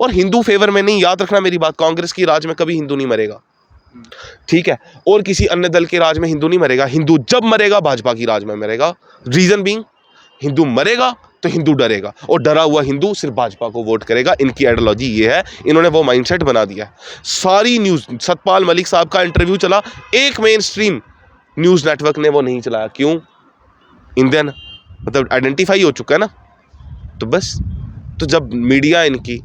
और हिंदू फेवर में नहीं, याद रखना मेरी बात, कांग्रेस की राज में कभी हिंदू नहीं मरेगा, ठीक है, और किसी अन्य दल के राज में हिंदू नहीं मरेगा। हिंदू जब मरेगा भाजपा की राज में मरेगा। रीजन बीइंग, हिंदू मरेगा तो हिंदू डरेगा, और डरा हुआ हिंदू सिर्फ भाजपा को वोट करेगा। इनकी आइडियोलॉजी ये है, इन्होंने वो माइंडसेट बना दिया है। सारी न्यूज़, सतपाल मलिक साहब का इंटरव्यू चला, एक मेन स्ट्रीम न्यूज़ नेटवर्क ने वो नहीं चलाया। क्यों? इंडियन मतलब आइडेंटिफाई हो चुका है ना। तो बस, तो जब मीडिया इनकी,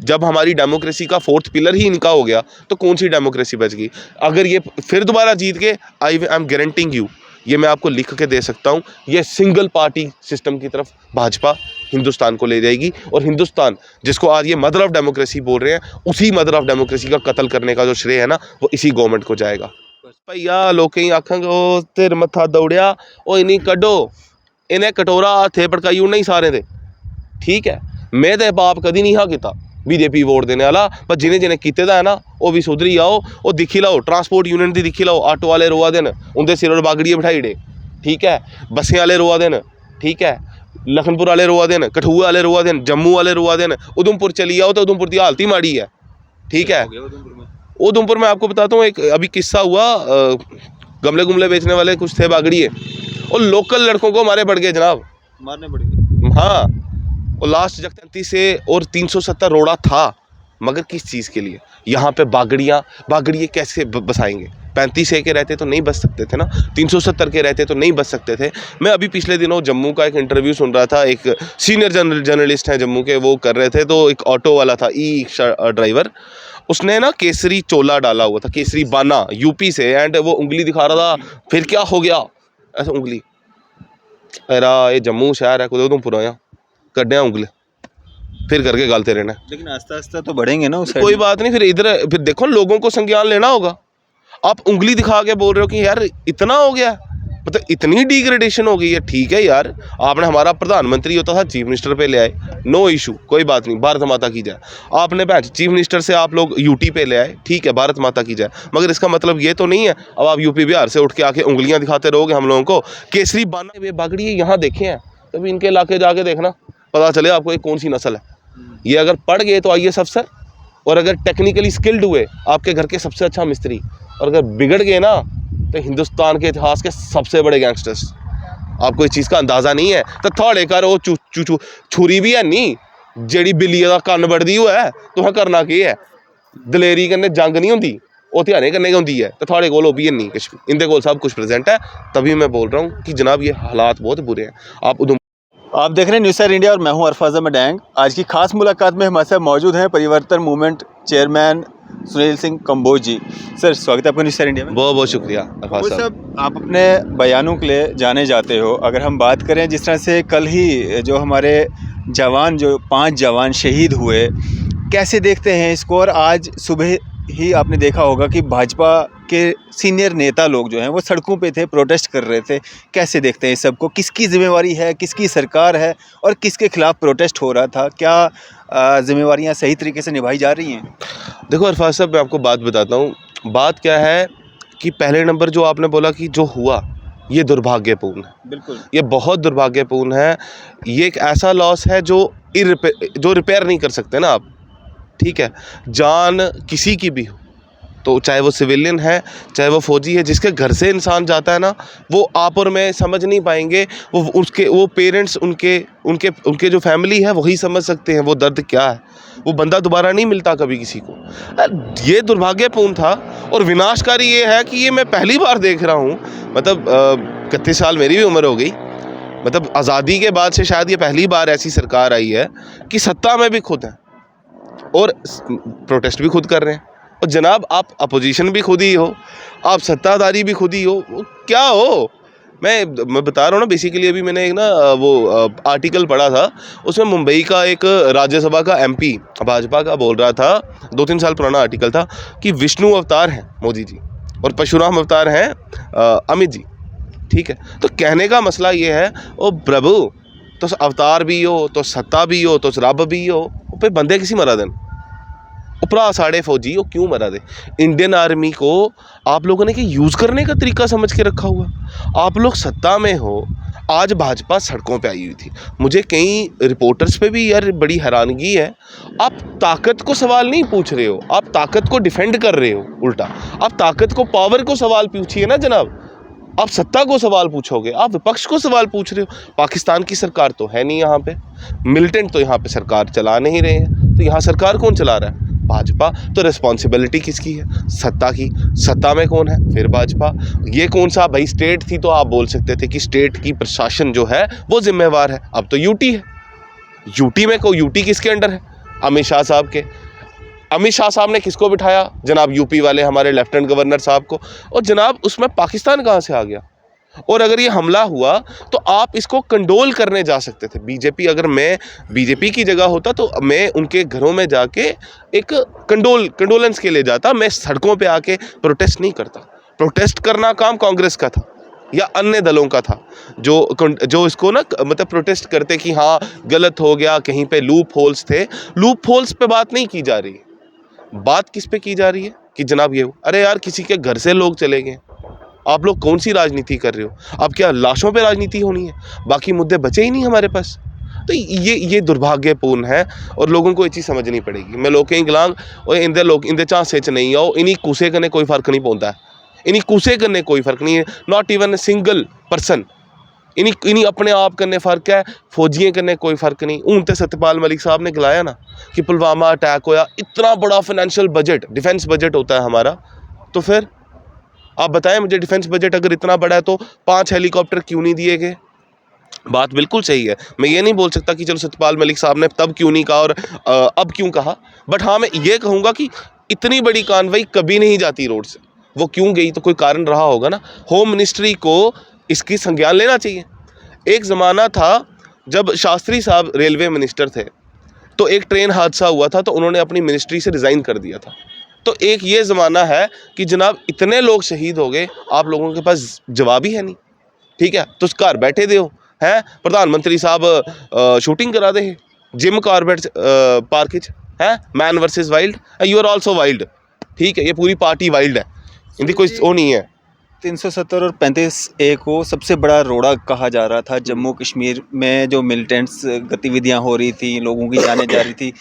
जब हमारी डेमोक्रेसी का फोर्थ पिलर ही इनका हो गया, तो कौन सी डेमोक्रेसी बच गई? अगर ये फिर दोबारा जीत के, आई एम गारंटिंग यू, ये मैं आपको लिख के दे सकता हूँ, ये सिंगल पार्टी सिस्टम की तरफ भाजपा हिंदुस्तान को ले जाएगी। और हिंदुस्तान जिसको आज ये मदर ऑफ डेमोक्रेसी बोल रहे हैं, उसी मदर ऑफ डेमोक्रेसी का कत्ल करने का जो श्रेय है ना, वो इसी गवर्नमेंट को जाएगा। भैया लोग आखेंगे ओ तेरे मत्था दौड़िया, ओ इन्हीं कड्डो, इन्हें कटोरा थे पड़काई उन्हें ही सारे थे, ठीक है। मैं तो पाप कभी नहीं हा किता बीजेपी वोट देने वाला, पर जिन्हें जिन्हें किते दा है ना, वो भी सुधरी आओ। वो दिखी लाओ ट्रांसपोर्ट यूनियन की, दिखी लाओ ऑटो वाले रोआ देन, उनके सिर बागड़िए बिठाई डे, ठीक है। बसें वाले रोआ देन, ठीक है। लखनपुर वाले रोआ देन, कठुआ वाले रोआ देन, जम्मू वाले रोआ देन। उधमपुर चली आओ तो उधमपुर की हालत ही माड़ी है, ठीक है। उधमपुर में आपको बताता हूँ, एक अभी किस्सा हुआ, गमले गुमले बेचने वाले कुछ थे बागड़िए, और लोकल लड़कों को मारे पड़ गए जनाब, मारने पड़ गए। हाँ, और लास्ट जब 33 से और 370 रोड़ा था, मगर किस चीज़ के लिए? यहाँ पे बागड़िए कैसे बसाएंगे? 35 के रहते तो नहीं बच सकते थे ना, 370 के रहते तो नहीं बच सकते थे। मैं अभी पिछले दिनों जम्मू का एक इंटरव्यू सुन रहा था, एक सीनियर जर्नलिस्ट हैं जम्मू के, वो कर रहे थे। तो एक ऑटो वाला था, ई ड्राइवर, उसने ना केसरी चोला डाला हुआ था, केसरी बाना, यूपी से, एंड वो उंगली दिखा रहा था। फिर क्या हो गया? ऐसा उंगली, अरे ये जम्मू शहर है, खुद उधमपुर आया, कड्डे उंगली, फिर करके गालते रहना। लेकिन आस्ता आस्ता तो बढ़ेंगे ना उस कोई बात नहीं, फिर इधर फिर देखो, लोगों को संज्ञान लेना होगा। आप उंगली दिखा के बोल रहे हो कि यार इतना हो गया, मतलब इतनी डिग्रेडेशन हो गई है। ठीक है यार, आपने हमारा प्रधानमंत्री होता था, चीफ मिनिस्टर पे ले आए, नो इशू, कोई बात नहीं, भारत माता की जय। आपने चीफ मिनिस्टर से आप लोग यूटी पे ले आए, ठीक है, भारत माता की जय। मगर इसका मतलब ये तो नहीं है अब आप यूपी बिहार से उठ के आके उंगलियां दिखाते रहोगे हम लोगों को। केसरी बाना बागड़ी यहाँ देखे हैं, तभी इनके इलाके जाके देखना, पता चले आपको ये कौन सी नस्ल है। ये अगर पढ़ गए तो IAS अफसर, और अगर टेक्निकली स्किल्ड हुए आपके घर के सबसे अच्छा मिस्त्री, और अगर बिगड़ गए ना तो हिंदुस्तान के इतिहास के सबसे बड़े गैंगस्टर्स। आपको इस चीज़ का अंदाज़ा नहीं है तो थोड़े कर वो छुरी भी है नहीं, जेड़ी बिल्ली का कन्न बढ़दी हुआ है, तुसें करना की है? दलेरी कन्नै जंग नहीं होंगी, वो हथियारे कन्नै गै होंदी है। तो थोड़े कोल ओह भी है नहीं कुछ, इंदे कोल सब कुछ प्रेजेंट है। तभी मैं बोल रहा हूँ कि जनाब ये हालात बहुत बुरे हैं। आप देख रहे हैं न्यूज़ इंडिया और मैं हूं अरफाज़ अहमद डैंग। आज की खास मुलाकात में हमारे साथ मौजूद हैं परिवर्तन मूवमेंट चेयरमैन सुनील सिंह कंबोज जी। सर, स्वागत है आपका न्यूज़ इंडिया में। बहुत बहुत शुक्रिया अरफाज़ साहब। आप अपने बयानों के लिए जाने जाते हो। अगर हम बात करें जिस तरह से कल ही जो हमारे जवान, जो 5 जवान शहीद हुए, कैसे देखते हैं इसको? और आज सुबह ही आपने देखा होगा कि भाजपा के सीनियर नेता लोग जो हैं वो सड़कों पे थे, प्रोटेस्ट कर रहे थे। कैसे देखते हैं इस सबको? किसकी जिम्मेवारी है, किसकी सरकार है, और किसके खिलाफ प्रोटेस्ट हो रहा था? क्या जिम्मेवारियां सही तरीके से निभाई जा रही हैं? देखो अरफाज़ साहब, मैं आपको बात बताता हूँ। बात क्या है कि पहले नंबर जो आपने बोला कि जो हुआ, ये दुर्भाग्यपूर्ण है। बिल्कुल, ये बहुत दुर्भाग्यपूर्ण है। ये एक ऐसा लॉस है जो रिपेयर नहीं कर सकते ना आप, ठीक है। जान किसी की भी हो, तो चाहे वो सिविलियन है, चाहे वो फौजी है, जिसके घर से इंसान जाता है ना, वो आप और मैं समझ नहीं पाएंगे। वो पेरेंट्स, उनके जो फैमिली है वही समझ सकते हैं वो दर्द क्या है। वो बंदा दोबारा नहीं मिलता कभी किसी को। ये दुर्भाग्यपूर्ण था। और विनाशकारी ये है कि ये मैं पहली बार देख रहा हूँ, मतलब 31 साल मेरी भी उम्र हो गई, मतलब आज़ादी के बाद से शायद ये पहली बार ऐसी सरकार आई है कि सत्ता में भी खुद है और प्रोटेस्ट भी खुद कर रहे हैं। और जनाब, आप अपोजिशन भी खुद ही हो, आप सत्ताधारी भी खुद ही हो, वो क्या हो? मैं बता रहा हूँ ना, बेसिकली अभी मैंने एक ना वो आर्टिकल पढ़ा था, उसमें मुंबई का एक राज्यसभा का MP भाजपा का बोल रहा था, 2-3 साल पुराना आर्टिकल था, कि विष्णु अवतार हैं मोदी जी और परशुराम अवतार हैं अमित जी, ठीक है। तो कहने का मसला ये है, ओ प्रभु, तो अवतार भी हो, तो सत्ता भी हो, तो रब भी हो, फिर बंदे किसी मरा देन? उपरा साढ़े फौजी वो क्यों मरा दे? इंडियन आर्मी को आप लोगों ने कि यूज़ करने का तरीका समझ के रखा हुआ। आप लोग सत्ता में हो, आज भाजपा सड़कों पे आई हुई थी। मुझे कई रिपोर्टर्स पे भी यार बड़ी हैरानगी है, आप ताकत को सवाल नहीं पूछ रहे हो, आप ताकत को डिफेंड कर रहे हो। उल्टा आप ताकत को, पावर को सवाल पूछिए ना जनाब। आप सत्ता को सवाल पूछोगे, आप विपक्ष को सवाल पूछ रहे हो। पाकिस्तान की सरकार तो है नहीं यहाँ पे, मिलिटेंट तो यहाँ पे सरकार चला नहीं रहे हैं, तो यहाँ सरकार कौन चला रहा है? भाजपा। तो रिस्पॉन्सिबिलिटी किसकी है? सत्ता की। सत्ता में कौन है? फिर भाजपा। ये कौन सा भाई स्टेट थी तो आप बोल सकते थे कि स्टेट की प्रशासन जो है वो जिम्मेवार है। अब तो यूटी है। यूटी में को यूटी किसके अंडर है? अमित शाह साहब के। अमित शाह साहब ने किसको बिठाया? जनाब यूपी वाले हमारे लेफ्टिनेंट गवर्नर साहब को। और जनाब उसमें पाकिस्तान कहाँ से आ गया? और अगर ये हमला हुआ तो आप इसको कंडोल करने जा सकते थे। बीजेपी, अगर मैं बीजेपी की जगह होता तो मैं उनके घरों में जाके एक कंडोलेंस के लिए जाता। मैं सड़कों पे आके प्रोटेस्ट नहीं करता। प्रोटेस्ट करना काम कांग्रेस का था या अन्य दलों का था, जो इसको ना मतलब प्रोटेस्ट करते कि हाँ गलत हो गया, कहीं पे लूप होल्स थे। लूप होल्स पे बात नहीं की जा रही है। बात किस पे की जा रही है कि जनाब ये, अरे यार किसी के घर से लोग चले गए, आप लोग कौन सी राजनीति कर रहे हो? अब क्या लाशों पे राजनीति होनी है? बाकी मुद्दे बचे ही नहीं हमारे पास। तो ये दुर्भाग्यपूर्ण है और लोगों को ये चीज़ समझनी पड़ेगी। मैं लोग गिलांग और इंदे चाह सेच नहीं आओ, इन्हीं कूसे करने कोई फ़र्क नहीं पौंदा है। इन्हीं कूसे करने कोई फ़र्क नहीं है, not even a single person. इन्हीं अपने आप करने फ़र्क है, फौजियों करने कोई फ़र्क नहीं। हूँ तो सत्यपाल मलिक साहब ने गलाया ना कि पुलवामा अटैक होया, इतना बड़ा फाइनेंशियल बजट, डिफेंस बजट होता है हमारा, तो फिर आप बताएं मुझे, डिफेंस बजट अगर इतना बड़ा है तो 5 हेलीकॉप्टर क्यों नहीं दिए गए? बात बिल्कुल सही है। मैं ये नहीं बोल सकता कि चलो सत्यपाल मलिक साहब ने तब क्यों नहीं कहा और अब क्यों कहा, बट हाँ मैं ये कहूँगा कि इतनी बड़ी कार्रवाई कभी नहीं जाती रोड से। वो क्यों गई? तो कोई कारण रहा होगा ना। होम मिनिस्ट्री को इसकी संज्ञान लेना चाहिए। एक ज़माना था जब शास्त्री साहब रेलवे मिनिस्टर थे, तो एक ट्रेन हादसा हुआ था तो उन्होंने अपनी मिनिस्ट्री से रिज़ाइन कर दिया था। तो एक ये ज़माना है कि जनाब इतने लोग शहीद हो गए, आप लोगों के पास जवाब ही है नहीं। ठीक है, तो घर बैठे दे हो हैं, प्रधानमंत्री साहब शूटिंग करा दे जिम कॉर्बेट पार्क है, man versus wild, you are also wild. ठीक है, ये पूरी पार्टी वाइल्ड है, इनकी कोई वो नहीं है। 370 और 35A को सबसे बड़ा रोड़ा कहा जा रहा था। जम्मू कश्मीर में जो मिलिटेंट्स गतिविधियां हो रही थी, लोगों की जाने जा रही थी,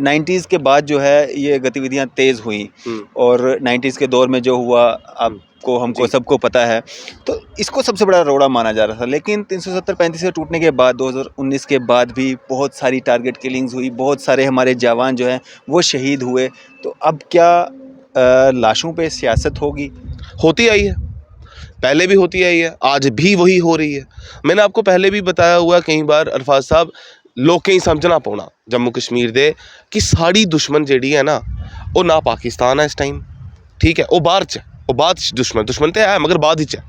90s के बाद जो है ये गतिविधियां तेज़ हुई और 90s के दौर में जो हुआ आपको हमको सबको पता है, तो इसको सबसे बड़ा रोड़ा माना जा रहा था। लेकिन 370-35 से टूटने के बाद 2019 के बाद भी बहुत सारी टारगेट किलिंग्स हुई, बहुत सारे हमारे जवान जो हैं वो शहीद हुए। तो अब क्या लाशों पे सियासत होगी? होती आई है, पहले भी होती आई है, आज भी वही हो रही है। मैंने आपको पहले भी बताया हुआ कई बार अरफाज साहब, लोग कहीं समझना पौना जम्मू कश्मीर दे कि साड़ी दुश्मन जेड़ी है ना, वो ना पाकिस्तान है इस टाइम। ठीक है, वो बाहर च, वो बाद दुश्मन तो है मगर बाद च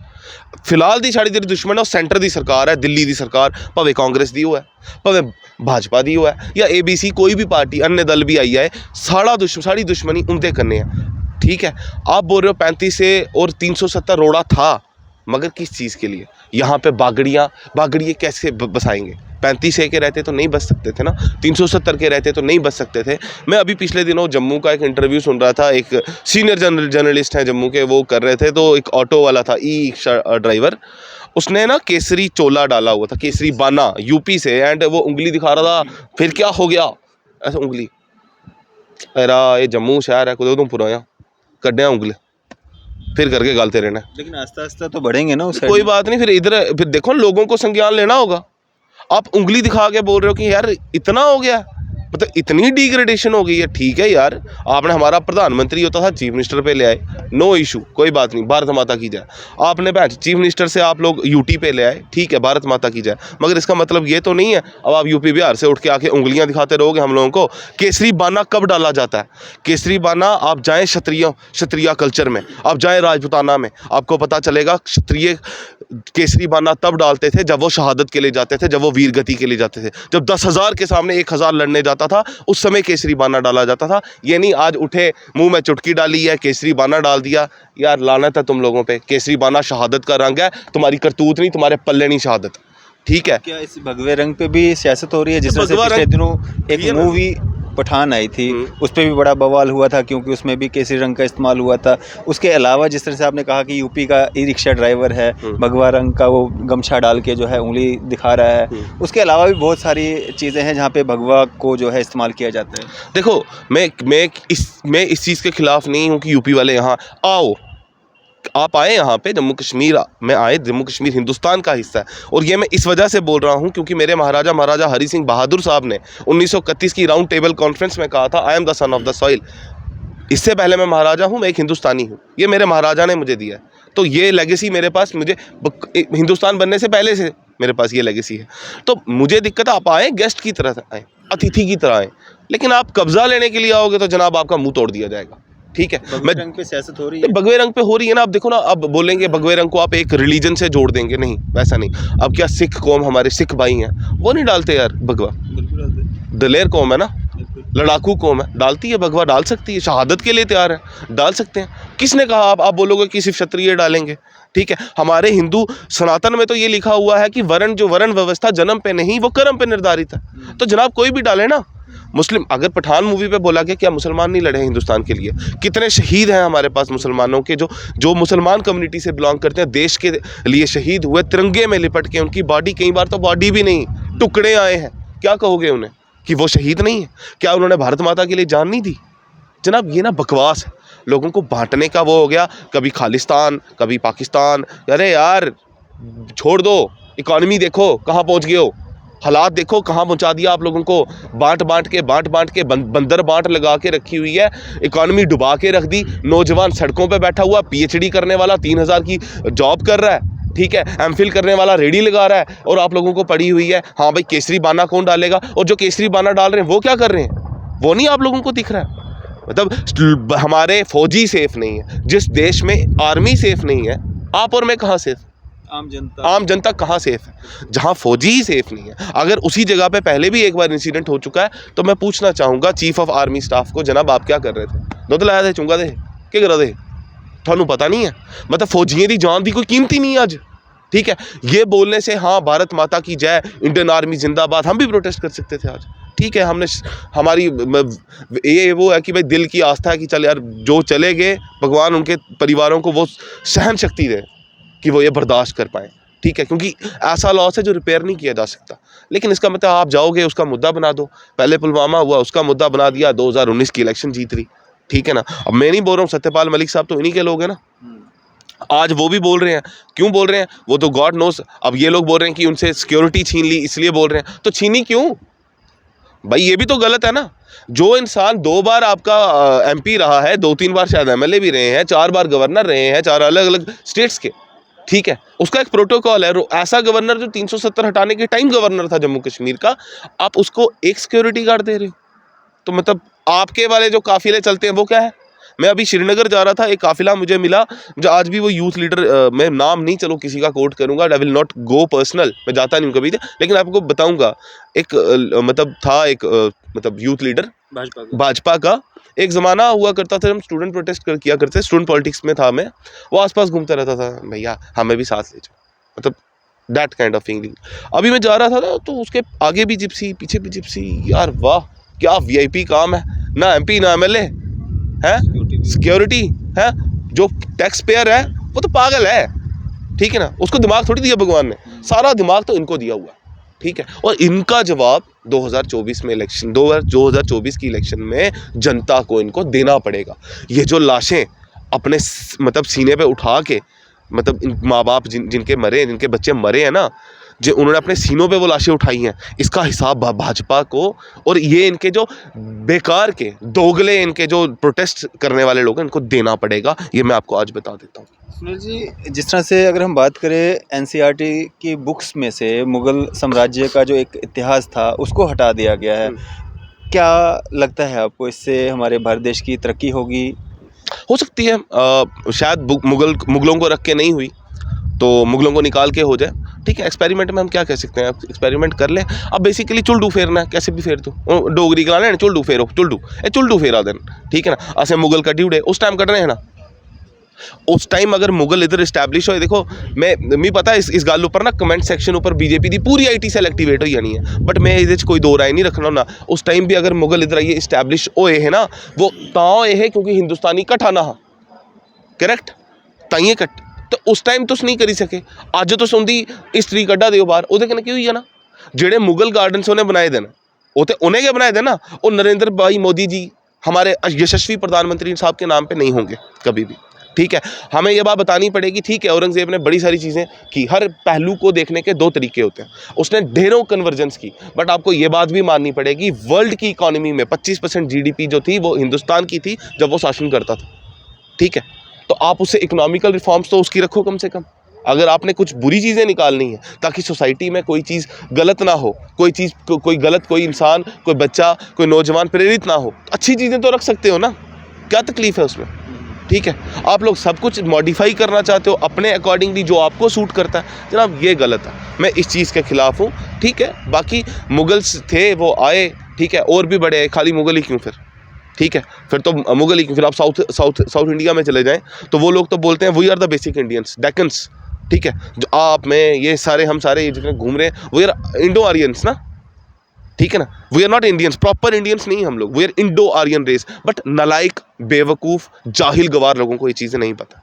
फिलहाल दी साड़ी जेह्ड़ी दुश्मन है वो सेंटर दी सरकार है, दिल्ली दी सरकार, भावें कांग्रेस दी है, भावें भाजपा दी है या ABC कोई भी पार्टी अन्य दल भी आई है, साड़ी दुश्मनी उनके कन्ने है। ठीक है, आप बोल रहे हो 35 से और 370 रोड़ा था, मगर किस चीज़ के लिए? यहाँ पे बागड़िए कैसे बसाएंगे? 35A के रहते तो नहीं बच सकते थे ना, 370 के रहते तो नहीं बच सकते थे। मैं अभी पिछले दिनों जम्मू का एक इंटरव्यू सुन रहा था, एक सीनियर जर्नलिस्ट हैं जम्मू के, वो कर रहे थे, तो एक ऑटो वाला था, ड्राइवर, उसने ना केसरी चोला डाला हुआ था, केसरी बाना यूपी से, एंड वो उंगली दिखा रहा था, फिर क्या हो गया ऐसा उंगली, अरे ये जम्मू शहर है, कुछ उधमपुर आया कड्ढिया उंगली, फिर करके गालते रहना। लेकिन आस्ता आस्ता तो बढ़ेंगे ना उस कोई बात नहीं, फिर देखो लोगों को संज्ञान लेना होगा। आप उंगली दिखा के बोल रहे हो कि यार इतना हो गया, मतलब इतनी डिग्रेडेशन हो गई है। ठीक है यार, आपने हमारा प्रधानमंत्री होता था चीफ मिनिस्टर पे ले आए, नो इशू, कोई बात नहीं, भारत माता की जय। आपने चीफ मिनिस्टर से आप लोग यूटी पे ले आए, ठीक है, भारत माता की जय, मगर इसका मतलब ये तो नहीं है अब आप यूपी बिहार से उठ के आके उंगलियां दिखाते रहोगे हम लोगों को। केसरी बाना कब डाला जाता है? केसरी बाना आप जाएँ क्षत्रिय कल्चर में, आप जाएँ राजपूताना में, आपको पता चलेगा क्षत्रिय केसरी बाना तब डालते थे जब वो शहादत के लिए जाते थे, जब वो वीर गति के लिए जाते थे, जब 10,000 के सामने 1,000 लड़ने जाता था, उस समय केसरी बाना डाला जाता था। ये नहीं आज उठे मुंह में चुटकी डाली है केसरी बाना डाल दिया। यार लानत है तुम लोगों पे, केसरी बाना शहादत का रंग है, तुम्हारी करतूत नहीं, तुम्हारे पल्ले नहीं शहादत। ठीक है, क्या इस भगवे रंग पे भी सियासत हो रही है? जिस तरह से पिछले दिनों एक मूवी पठान आई थी उस पर भी बड़ा बवाल हुआ था, क्योंकि उसमें भी केसरी रंग का इस्तेमाल हुआ था। उसके अलावा जिस तरह से आपने कहा कि यूपी का ई रिक्शा ड्राइवर है, भगवा रंग का वो गमछा डाल के जो है उंगली दिखा रहा है, उसके अलावा भी बहुत सारी चीज़ें हैं जहाँ पे भगवा को जो है इस्तेमाल किया जाता है। देखो, मैं इस चीज़ के खिलाफ नहीं हूँ कि यूपी वाले यहाँ आओ, आप आए यहाँ पे जम्मू कश्मीर में आए, जम्मू कश्मीर हिंदुस्तान का हिस्सा है। और ये मैं इस वजह से बोल रहा हूँ क्योंकि मेरे महाराजा हरि सिंह बहादुर साहब ने 1931 की राउंड टेबल कॉन्फ्रेंस में कहा था, I am the son of the soil. इससे पहले मैं महाराजा हूँ, मैं एक हिंदुस्तानी हूँ, ये मेरे महाराजा ने मुझे दिया है। तो ये लेगेसी मेरे पास, मुझे हिंदुस्तान बनने से पहले से मेरे पास ये लेगेसी है। तो मुझे दिक्कत, आप आए गेस्ट की तरह आए, अतिथि की तरह आए, लेकिन आप कब्जा लेने के लिए आओगे तो जनाब आपका मुंह तोड़ दिया जाएगा। ठीक है, भगवे रंग पे सियासत हो रही है, भगवे रंग पे हो रही है ना। अब देखो ना, अब बोलेंगे भगवे रंग को आप एक रिलीजन से जोड़ देंगे, नहीं वैसा नहीं। अब क्या सिख कौम, हमारे सिख भाई हैं, वो नहीं डालते यार भगवा, दलेर कौम है ना, लड़ाकू कौम है, डालती है भगवा, डाल सकती है, शहादत के लिए तैयार है, डाल सकते हैं। किसने कहा आप बोलोगे कि सिर्फ क्षत्रिय डालेंगे? ठीक है, हमारे हिंदू सनातन में तो ये लिखा हुआ है कि वर्ण व्यवस्था जन्म पे नहीं, वो कर्म पे निर्धारित है। तो जनाब कोई भी डाले ना। मुस्लिम, अगर पठान मूवी पे बोला गया क्या मुसलमान नहीं लड़े हिंदुस्तान के लिए? कितने शहीद हैं हमारे पास मुसलमानों के, जो मुसलमान कम्युनिटी से बिलोंग करते हैं, देश के लिए शहीद हुए, तिरंगे में लिपट के, उनकी बॉडी, कई बार तो बॉडी भी नहीं, टुकड़े आए हैं। क्या कहोगे उन्हें कि वो शहीद नहीं है? क्या उन्होंने भारत माता के लिए जान नहीं दी? जनाब ये ना बकवास है, लोगों को बांटने का वो हो गया, कभी खालिस्तान कभी पाकिस्तान। अरे यार छोड़ दो, इकॉनमी देखो कहाँ पहुँच गए हो, हालात देखो कहाँ पहुँचा दिया आप लोगों को। बांट बांट के बंदर बांट लगा के रखी हुई है, इकॉनमी डुबा के रख दी। नौजवान सड़कों पे बैठा हुआ, पीएचडी करने वाला 3000 की जॉब कर रहा है, ठीक है, एमफिल करने वाला रेडी लगा रहा है, और आप लोगों को पड़ी हुई है हाँ भाई केसरी बाना कौन डालेगा। और जो केसरी बाना डाल रहे हैं वो क्या कर रहे हैं, वो नहीं आप लोगों को दिख रहा है। मतलब हमारे फौजी सेफ नहीं है, जिस देश में आर्मी सेफ नहीं है, आप और मैं कहाँ सेफ? आम जनता कहाँ सेफ है? जहाँ फौजी ही सेफ नहीं है। अगर उसी जगह पे पहले भी एक बार इंसिडेंट हो चुका है, तो मैं पूछना चाहूँगा चीफ ऑफ आर्मी स्टाफ को, जनाब आप क्या कर रहे थे? दुध लाया थे, चुंगा थे, क्या कर रहे थे? थानू पता नहीं है? मतलब फौजियों की जान की कोई कीमत ही नहीं है आज। ठीक है, ये बोलने से हाँ भारत माता की जय, इंडियन आर्मी जिंदाबाद, हम भी प्रोटेस्ट कर सकते थे आज। ठीक है, हमने हमारी ये वो है कि भाई दिल की आस्था है कि चल यार जो चले गए, भगवान उनके परिवारों को वो सहन शक्ति दे कि वो ये बर्दाश्त कर पाएँ। ठीक है, क्योंकि ऐसा लॉस है जो रिपेयर नहीं किया जा सकता। लेकिन इसका मतलब आप जाओगे उसका मुद्दा बना दो, पहले पुलवामा हुआ उसका मुद्दा बना दिया, 2019 की इलेक्शन जीत रही। ठीक है ना, अब मैं नहीं बोल रहा हूँ, सत्यपाल मलिक साहब तो इन्हीं के लोग हैं ना, आज वो भी बोल रहे हैं। क्यों बोल रहे हैं? वो तो गॉड नोस। अब ये लोग बोल रहे हैं कि उनसे सिक्योरिटी छीन ली इसलिए बोल रहे हैं, तो छीनी क्यों भाई? ये भी तो गलत है ना। जो इंसान 2 बार आपका एमपी रहा है, 2-3 बार शायद एमएलए भी रहे हैं, 4 बार गवर्नर रहे हैं, 4 अलग अलग स्टेट्स के, ठीक है, उसका एक प्रोटोकॉल है। ऐसा गवर्नर जो 370 हटाने के टाइम गवर्नर था जम्मू कश्मीर का, आप उसको एक सिक्योरिटी गार्ड दे रहे हो। तो मतलब आपके वाले जो काफिले चलते हैं वो क्या है? मैं अभी श्रीनगर जा रहा था, एक काफिला मुझे मिला, जो आज भी वो यूथ लीडर, मैं नाम नहीं चलो किसी का कोट करूंगा, I will not go personal, मैं जाता नहीं हूँ कभी, लेकिन आपको बताऊंगा। एक मतलब था एक मतलब यूथ लीडर भाजपा का, एक ज़माना हुआ करता था, हम स्टूडेंट प्रोटेस्ट किया करते, स्टूडेंट पॉलिटिक्स में था मैं, वो आसपास घूमता रहता था, भैया हमें भी साथ ले जाओ, मतलब दैट काइंड ऑफ फीलिंग। अभी मैं जा रहा था ना, तो उसके आगे भी जिप्सी पीछे भी जिप्सी, यार वाह क्या वीआईपी काम है, ना एमपी ना एमएलए है, सिक्योरिटी है, जो टैक्स पेयर है वो तो पागल है। ठीक है ना, उसको दिमाग थोड़ी दिया भगवान ने, सारा दिमाग तो इनको दिया हुआ। ठीक है, और इनका जवाब 2024 में इलेक्शन, 2024 की इलेक्शन में जनता को इनको देना पड़ेगा। ये जो लाशें अपने मतलब सीने पे उठा के, मतलब माँ बाप जिनके मरे, जिनके बच्चे मरे हैं ना, जो उन्होंने अपने सीनों पे वो लाशें उठाई हैं, इसका हिसाब भाजपा को और ये इनके जो बेकार के दोगले इनके जो प्रोटेस्ट करने वाले लोग हैं, इनको देना पड़ेगा। ये मैं आपको आज बता देता हूँ। सुनील जी, जिस तरह से अगर हम बात करें एनसीईआरटी की बुक्स में से मुग़ल साम्राज्य का जो एक इतिहास था उसको हटा दिया गया है, क्या लगता है आपको इससे हमारे भारत देश की तरक्की होगी? हो सकती है, शायद मुग़लों को रख के नहीं हुई तो मुग़लों को निकाल के हो जाए। ठीक है, एक्सपेरिमेंट में हम क्या कह सकते हैं, एक्सपेरिमेंट कर लें। अब बेसिकली चुल्डू फेरना है, कैसे भी फेर दो, डोगरी का लेना चुल्डू फेरो, चुल्डू फेरा देन। ठीक है ना, असें मुग़ल कटी उड़े उस टाइम कटने हैं ना, उस टाइम अगर मुगल इधर इस्टैबलिश होए, देखो मैं पता इस गल उपर ना कमेंट सैक्शन उपर बीजेपी की पूरी IT सैल एक्टिवेट हो जानी है, बट मैं ये कोई दो राय नहीं रखना होना। उस टाइम भी अगर मुगल इधर आइए इस्टैबलिश होए है ना, वो तां होए है क्योंकि हिंदुस्तानी कठाना हा, करैक्ट, ताइए कट, तो उस टाइम तुस नहीं करी सके। अज तुस उंदी हिस्टरी कड्ढा दिओ बाहर, ओहदे कन्नै की होई जाना। जेड़े मुगल गार्डन्स उन्हें बनाए दे न, वो तो उन्हें क्या बनाए दे ना, वो नरेंद्र भाई मोदी जी हमारे यशस्वी प्रधानमंत्री साहब के नाम पे नहीं होंगे कभी भी, ठीक है। हमें ये बात बतानी पड़ेगी, ठीक है, औरंगजेब ने बड़ी सारी चीज़ें की, हर पहलू को देखने के दो तरीके होते हैं, उसने ढेरों कन्वर्जेंस की, बट आपको ये बात भी माननी पड़ेगी वर्ल्ड की इकॉनमी में 25% GDP जो थी वो हिंदुस्तान की थी जब वो शासन करता था, ठीक है। तो आप उससे इकोनॉमिकल रिफॉर्म्स तो उसकी रखो कम से कम। अगर आपने कुछ बुरी चीज़ें निकालनी है ताकि सोसाइटी में कोई चीज़ गलत ना हो, कोई चीज़ कोई गलत, कोई इंसान, कोई बच्चा, कोई नौजवान प्रेरित ना हो, तो अच्छी चीज़ें तो रख सकते हो ना, क्या तकलीफ है उसमें, ठीक है। आप लोग सब कुछ मॉडिफाई करना चाहते हो अपने अकॉर्डिंगली जो आपको सूट करता है, जनाब ये गलत है, मैं इस चीज़ के ख़िलाफ़ हूँ, ठीक है। बाकी मुगल्स थे, वो आए, ठीक है, और भी बड़े आए, खाली मुगल ही क्यों फिर, ठीक है, फिर तो मुगल ही क्यों, फिर आप साउथ इंडिया में चले जाएं तो वो लोग तो बोलते हैं we are the basic Indians, Deccans, ठीक है। जो आप में ये सारे हम सारे जितने घूम रहे हैं वी आर इंडो आर्यंस ना, ठीक है ना, we are not Indians, proper Indians नहीं हम लोग, we are Indo Aryan race. But नालायक, बेवकूफ़, जाहिल गवार लोगों को ये चीज़ें नहीं पता।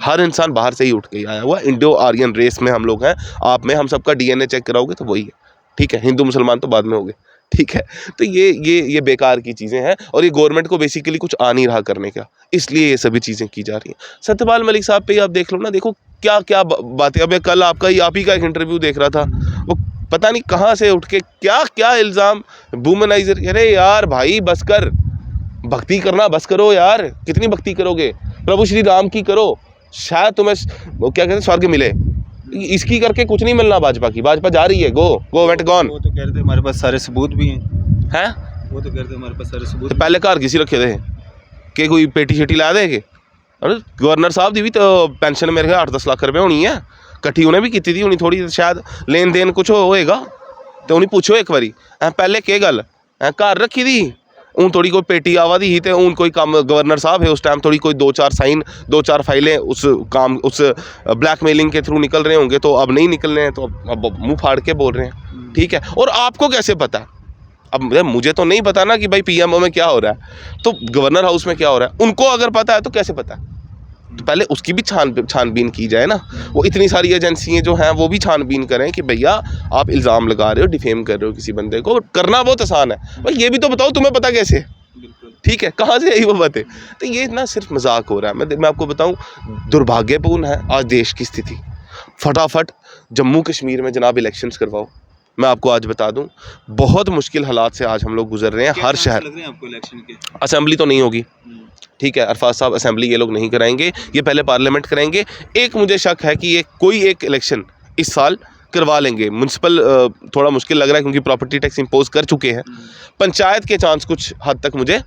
हर इंसान बाहर से ही उठ के आया हुआ इंडो आर्यन रेस में हम लोग हैं। आप में हम सबका DNA चेक कराओगे तो वही है, ठीक है। हिंदू मुसलमान तो बाद में हो गए, ठीक है। तो ये बेकार की चीज़ें हैं और ये गवर्नमेंट को बेसिकली कुछ आ नहीं रहा करने का, इसलिए ये सभी चीज़ें की जा रही हैं। सत्यपाल मलिक साहब पे आप देख लो ना, देखो क्या क्या बातें। अब कल आप ही का एक इंटरव्यू देख रहा था, वो पता नहीं कहाँ से उठ के क्या क्या इल्ज़ाम, वुमनाइजर। अरे यार भाई बस कर, भक्ति करना बस करो यार, कितनी भक्ति करोगे, प्रभु श्री राम की करो, शायद तुम्हें वो क्या कहते हैं स्वर्ग मिले। इसकी करके कुछ नहीं मिलना भाजपा की, भाजपा जा रही है, गो वेंट गॉन। वो तो कह रहे थे हमारे पास सारे सबूत भी हैं, वो तो कह रहे थे हमारे पास सारे सबूत। तो पहले घर किसी रखे थे कि कोई पेटी शेटी ला दे के, अरे गवर्नर साहब की भी तो पेंशन मेरे ख्याल 8-10 लाख रुपये होनी है, कट्ठी उन्हें भी की थी होनी, थोड़ी शायद लेन देन कुछ होएगा, तो उन्हें पूछो एक बारी पहले के गल घर रखी थी, हूँ थोड़ी कोई पेटी आवा दी ही, तो हूँ कोई काम गवर्नर साहब है उस टाइम थोड़ी कोई 2-4 साइन 2-4 फाइलें उस काम उस ब्लैकमेलिंग के थ्रू निकल रहे होंगे, तो अब नहीं निकल रहे हैं, तो अब मुँह फाड़ के बोल रहे हैं, ठीक है। और आपको कैसे पता? अब मुझे तो नहीं पता ना कि भाई PMO में क्या हो रहा है, तो गवर्नर हाउस में क्या हो रहा है, उनको अगर पता है तो कैसे पता है? तो पहले उसकी भी छानबीन की जाए ना। वो इतनी सारी एजेंसियाँ जो हैं वो भी छानबीन करें कि भैया आप इल्ज़ाम लगा रहे हो, डिफेम कर रहे हो किसी बंदे को, करना बहुत आसान है, भाई ये भी तो बताओ तुम्हें पता कैसे, ठीक है, कहाँ से आई वो बातें। तो ये ना सिर्फ मजाक हो रहा है। मैं आपको बताऊँ, दुर्भाग्यपूर्ण है आज देश की स्थिति। फटाफट जम्मू कश्मीर में जनाब इलेक्शंस करवाओ। मैं आपको आज बता दूं, बहुत मुश्किल हालात से आज हम लोग गुजर रहे हैं। हर शहर लग रहे हैं आपको इलेक्शन के? असेंबली तो नहीं होगी, ठीक है, अरफाज साहब असेंबली ये लोग नहीं कराएंगे, ये पहले पार्लियामेंट कराएंगे। एक मुझे शक है कि ये कोई एक इलेक्शन इस साल करवा लेंगे। म्यूनसिपल थोड़ा मुश्किल लग रहा है क्योंकि प्रॉपर्टी टैक्स इंपोज कर चुके हैं। पंचायत के चांस कुछ हद तक मुझे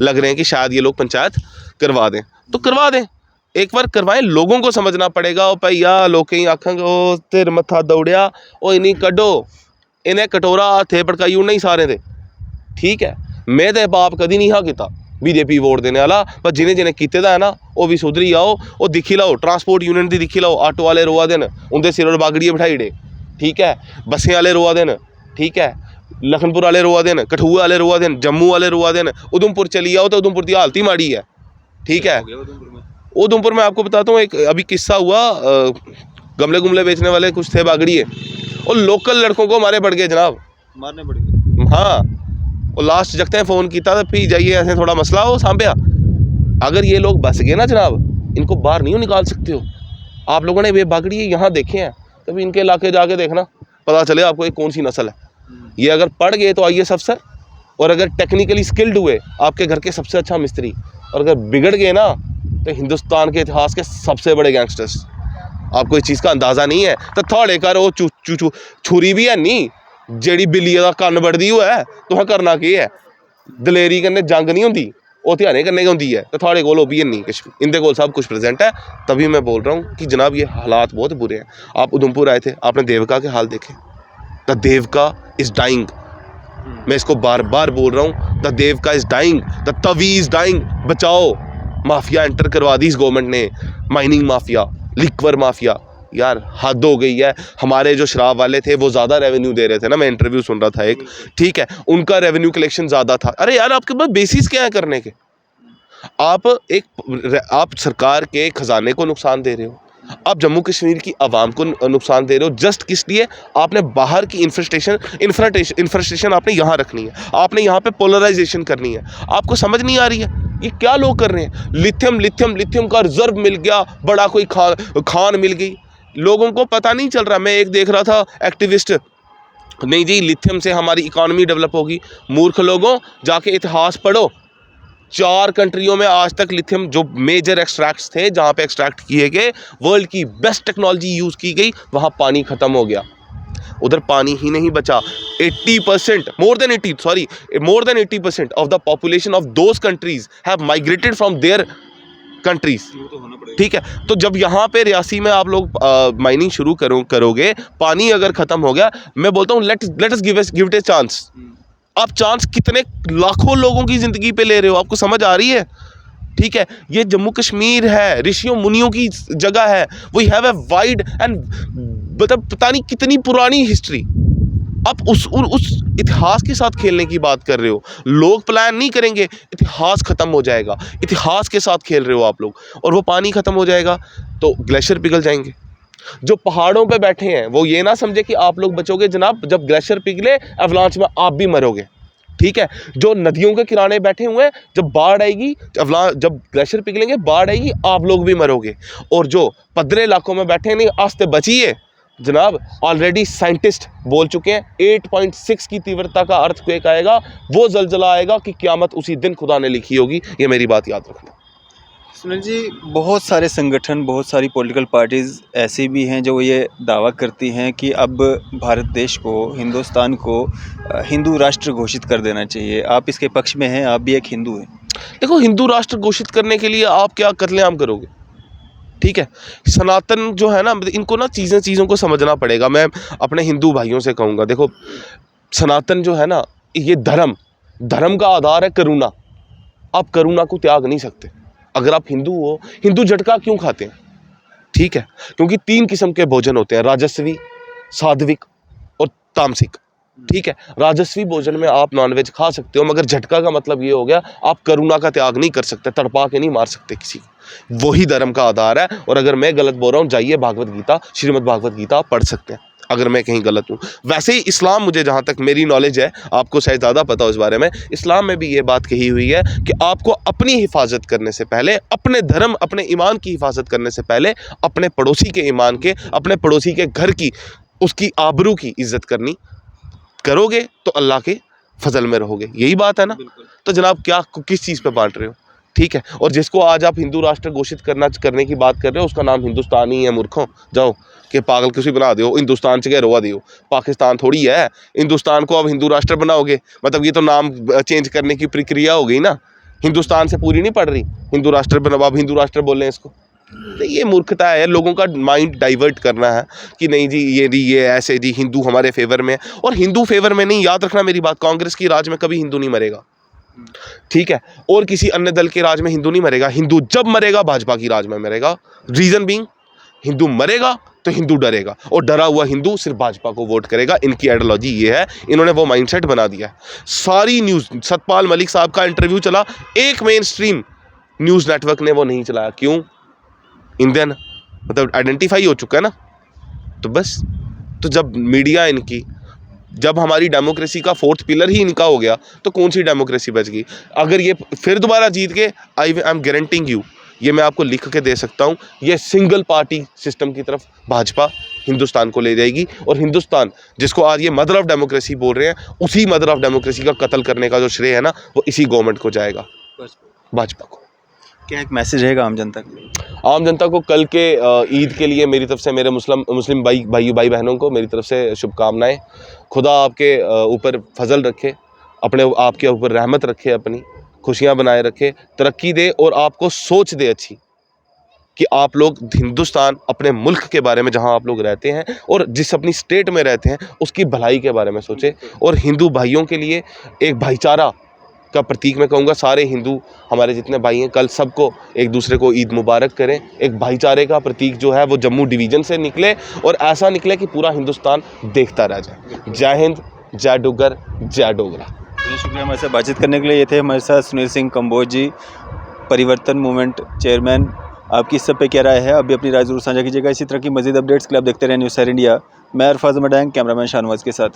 लग रहे हैं कि शायद ये लोग पंचायत करवा दें, तो करवा दें, एक बार करवाएं। लोगों को समझना पड़ेगा, ओ भैया लोग कहीं आखेंगे ओ तेरे मत्था दौड़िया, ओ इन्हीं कड्डो, इन्हें कटोरा थे भड़काई नहीं सारे दे, ठीक है। मैं तो पाप कभी नहीं हा किता BJP वोट देने वाला, पर जिन्हें जिन्हें किते दा है ना वो भी सुधरी आओ। वो दिखी लाओ ट्रांसपोर्ट यूनियन की, दिखी लाओ ऑटो वाले रोआ देन, उनके सिर बागड़िए बिठाई डे, ठीक है, बसें वाले रोआ देन, ठीक है, लखनपुर वाले रोआ देन, कठुआ वाले रोआ देन, जम्मू वाले रोआ देन, उधमपुर चली आओ तो उधमपुर की हालत ही माड़ी है, ठीक है। उधमपुर में आपको बताता हूँ एक अभी किस्सा हुआ, गमले गुमले बेचने वाले कुछ थे बागड़िए, और लोकल लड़कों को मारे पड़ गए जनाब, मारने पड़ गए, हाँ। और लास्ट जगते हैं फ़ोन किया था, फिर जाइए ऐसे थोड़ा मसला हो सांभ्या। अगर ये लोग बस गए ना जनाब, इनको बाहर नहीं हो निकाल सकते हो। आप लोगों ने वे बागड़ी यहाँ देखे हैं, तभी इनके इलाके जाके देखना, पता चले आपको ये कौन सी नस्ल है। ये अगर पढ़ गए तो IAS अफसर, और अगर टेक्निकली स्किल्ड हुए आपके घर के सबसे अच्छा मिस्त्री, और अगर बिगड़ गए ना तो हिंदुस्तान के इतिहास के सबसे बड़े गैंगस्टर्स। आपको इस चीज़ का अंदाज़ा नहीं है तो थोड़े कर वो छुरी भी है नहीं जेड़ी बिल्लिया का कन्न बढ़दी हुआ है, तो करना क्या है, दलेरी कन्नै जंग नहीं होंगी, वो ध्याने करने की होंगी है, तो थोड़े कोल भी नहीं कुछ, इनके कोल सब कुछ प्रेजेंट है। तभी मैं बोल रहा हूँ कि जनाब ये हालात बहुत बुरे हैं। आप उधमपुर आए थे, आपने देवका के हाल देखे, द देवका इज़ डाइंग। मैं इसको बार बार बोल रहा हूँ, the Devika is dying, the Tawi is dying. बचाओ, माफिया एंटर करवा दी इस गवर्नमेंट ने, माइनिंग माफिया, लिक्वर माफिया। यार हद हो गई है। हमारे जो शराब वाले थे वो ज़्यादा रेवेन्यू दे रहे थे ना, मैं इंटरव्यू सुन रहा था एक, ठीक है, उनका रेवेन्यू कलेक्शन ज़्यादा था। अरे यार आपके पास बेसिस क्या है करने के? आप सरकार के खजाने को नुकसान दे रहे हो, आप जम्मू कश्मीर की आवाम को नुकसान दे रहे हो। जस्ट किस लिए? आपने बाहर की इंफ्रास्ट्रक्चर आपने यहाँ रखनी है, आपने यहाँ पे पोलराइजेशन करनी है। आपको समझ नहीं आ रही है ये क्या लोग कर रहे हैं? लिथियम का रिजर्व मिल गया, बड़ा कोई खान मिल गई, लोगों को पता नहीं चल रहा। मैं एक देख रहा था एक्टिविस्ट, नहीं जी लिथियम से हमारी इकॉनमी डेवलप होगी। मूर्ख लोगों, जाके इतिहास पढ़ो। 4 कंट्रियों में आज तक लिथियम जो मेजर एक्सट्रैक्ट्स थे, जहाँ पे एक्सट्रैक्ट किए गए, वर्ल्ड की बेस्ट टेक्नोलॉजी यूज़ की गई, वहाँ पानी ख़त्म हो गया। उधर पानी ही नहीं बचा। 80% more than 80% of the population of those countries have migrated from there countries. ठीक है, तो जब यहाँ पे रियासी में आप लोग माइनिंग शुरू करोगे, पानी अगर ख़त्म हो गया, मैं बोलता हूँ let us give it a chance. आप चांस कितने लाखों लोगों की ज़िंदगी पे ले रहे हो, आपको समझ आ रही है? ठीक है, ये जम्मू कश्मीर है, ऋषियों मुनियों की जगह है। We have a wide and मतलब पता नहीं कितनी पुरानी हिस्ट्री। आप उस इतिहास के साथ खेलने की बात कर रहे हो। लोग प्लान नहीं करेंगे, इतिहास ख़त्म हो जाएगा। इतिहास के साथ खेल रहे हो आप लोग, और वो पानी ख़त्म हो जाएगा तो ग्लेशियर पिघल जाएंगे। जो पहाड़ों पे बैठे हैं वो ये ना समझे कि आप लोग बचोगे जनाब, जब ग्लेशियर पिघले एवलांच में आप भी मरोगे। ठीक है, जो नदियों के किनारे बैठे हुए हैं, जब बाढ़ आएगी, जब ग्लेशियर पिघलेंगे, बाढ़ आएगी, आप लोग भी मरोगे। और जो पदरे इलाकों में बैठे नहीं, आस्ते बचिए जनाब। ऑलरेडी साइंटिस्ट बोल चुके हैं 8.6 की तीव्रता का अर्थक्वेक आएगा, वो जलजला आएगा कि क़यामत उसी दिन खुदा ने लिखी होगी। ये मेरी बात याद रखना। सुनील जी, बहुत सारे संगठन, बहुत सारी पॉलिटिकल पार्टीज़ ऐसी भी हैं जो ये दावा करती हैं कि अब भारत देश को, हिंदुस्तान को हिंदू राष्ट्र घोषित कर देना चाहिए। आप इसके पक्ष में हैं, आप भी एक हिंदू हैं। देखो, हिंदू राष्ट्र घोषित करने के लिए आप क्या कत्लेआम करोगे? ठीक है, सनातन जो है ना, इनको ना चीज़ों को समझना पड़ेगा। मैं अपने हिंदू भाइयों से कहूँगा, देखो सनातन जो है ना, ये धर्म का आधार है करुणा। आप करुणा को त्याग नहीं सकते। अगर आप हिंदू हो, हिंदू झटका क्यों खाते हैं? ठीक है, क्योंकि 3 किस्म के भोजन होते हैं, राजस्वी, सात्विक और तामसिक। ठीक है, राजस्वी भोजन में आप नॉनवेज खा सकते हो, मगर झटका का मतलब ये हो गया आप करुणा का त्याग नहीं कर सकते, तड़पा के नहीं मार सकते किसी को। वही धर्म का आधार है। और अगर मैं गलत बोल रहा हूँ, जाइए भागवत गीता, श्रीमद् भागवत गीता आप पढ़ सकते हैं अगर मैं कहीं गलत हूँ। वैसे ही इस्लाम, मुझे जहाँ तक मेरी नॉलेज है, आपको शायद ज़्यादा पता हो इस बारे में, इस्लाम में भी ये बात कही हुई है कि आपको अपनी हिफाजत करने से पहले, अपने धर्म, अपने ईमान की हिफाजत करने से पहले, अपने पड़ोसी के ईमान के, अपने पड़ोसी के घर की, उसकी आबरू की इज्जत करनी करोगे तो अल्लाह के फजल में रहोगे। यही बात है ना? तो जनाब क्या किस चीज़ पे बांट रहे हो? ठीक है, और जिसको आज आप हिंदू राष्ट्र घोषित करने की बात कर रहे हो, उसका नाम हिंदुस्तान ही है। मूर्खों, जाओ कि पागल किसी बना दो, हिंदुस्तान से रोवा दियो। पाकिस्तान थोड़ी है, हिंदुस्तान को अब हिंदू राष्ट्र बनाओगे, मतलब ये तो नाम चेंज करने की प्रक्रिया हो गई ना। हिंदुस्तान से पूरी नहीं पड़ रही, हिंदू राष्ट्र बना, अब हिंदू राष्ट्र बोल रहे हैं इसको। ये मूर्खता है, लोगों का माइंड डाइवर्ट करना है कि नहीं जी ये ऐसे जी हिंदू हमारे फेवर में है। और हिंदू फेवर में नहीं, याद रखना मेरी बात, कांग्रेस की राज में कभी हिंदू नहीं मरेगा। ठीक है, और किसी अन्य दल के राज में हिंदू नहीं मरेगा। हिंदू जब मरेगा भाजपा की राज में मरेगा। रीजन बीइंग, हिंदू मरेगा तो हिंदू डरेगा, और डरा हुआ हिंदू सिर्फ भाजपा को वोट करेगा। इनकी आइडियोलॉजी ये है, इन्होंने वो माइंडसेट बना दिया है। सारी न्यूज़, सतपाल मलिक साहब का इंटरव्यू चला, एक मेन स्ट्रीम न्यूज़ नेटवर्क ने वो नहीं चलाया। क्यों? इंडियन मतलब आइडेंटिफाई हो चुका है ना। तो बस, तो जब मीडिया इनकी, जब हमारी डेमोक्रेसी का 4th पिलर ही इनका हो गया, तो कौन सी डेमोक्रेसी बच गई? अगर ये फिर दोबारा जीत के, आई एम गारंटिंग यू, ये मैं आपको लिख के दे सकता हूँ, ये सिंगल पार्टी सिस्टम की तरफ भाजपा हिंदुस्तान को ले जाएगी। और हिंदुस्तान जिसको आज ये मदर ऑफ डेमोक्रेसी बोल रहे हैं, उसी मदर ऑफ डेमोक्रेसी का कत्ल करने का जो श्रेय है ना, वो इसी गवर्नमेंट को जाएगा, भाजपा को। क्या एक मैसेज रहेगा आम जनता के लिए? आम जनता को कल के ईद के लिए मेरी तरफ से, मेरे मुस्लिम भाई बहनों को मेरी तरफ से शुभकामनाएं। खुदा आपके ऊपर फजल रखे, अपने आपके ऊपर रहमत रखे, अपनी खुशियां बनाए रखे, तरक्की दे, और आपको सोच दे अच्छी कि आप लोग हिंदुस्तान, अपने मुल्क के बारे में, जहां आप लोग रहते हैं और जिस अपनी स्टेट में रहते हैं, उसकी भलाई के बारे में सोचें। और हिंदू भाइयों के लिए एक भाईचारा का प्रतीक मैं कहूँगा। सारे हिंदू हमारे जितने भाई हैं कल सबको एक दूसरे को ईद मुबारक करें। एक भाईचारे का प्रतीक जो है वो जम्मू डिवीज़न से निकले और ऐसा निकले कि पूरा हिंदुस्तान देखता रह जाए। जय हिंद, जय डुग्गर, जय डोगरा। बहुत शुक्रिया हमारे साथ बातचीत करने के लिए। ये थे हमारे साथ सुनील सिंह कंबोज जी, परिवर्तन मूवमेंट चेयरमैन। आपकी इस सब पे क्या राय है, अभी अपनी राय जरूर साझा कीजिएगा। इसी तरह की मजीद अपडेट्स के लिए आप देखते रहें न्यूज़ शहर इंडिया। मैं अरफाज मडैंग, कैमरामैन शाहनवाज के साथ।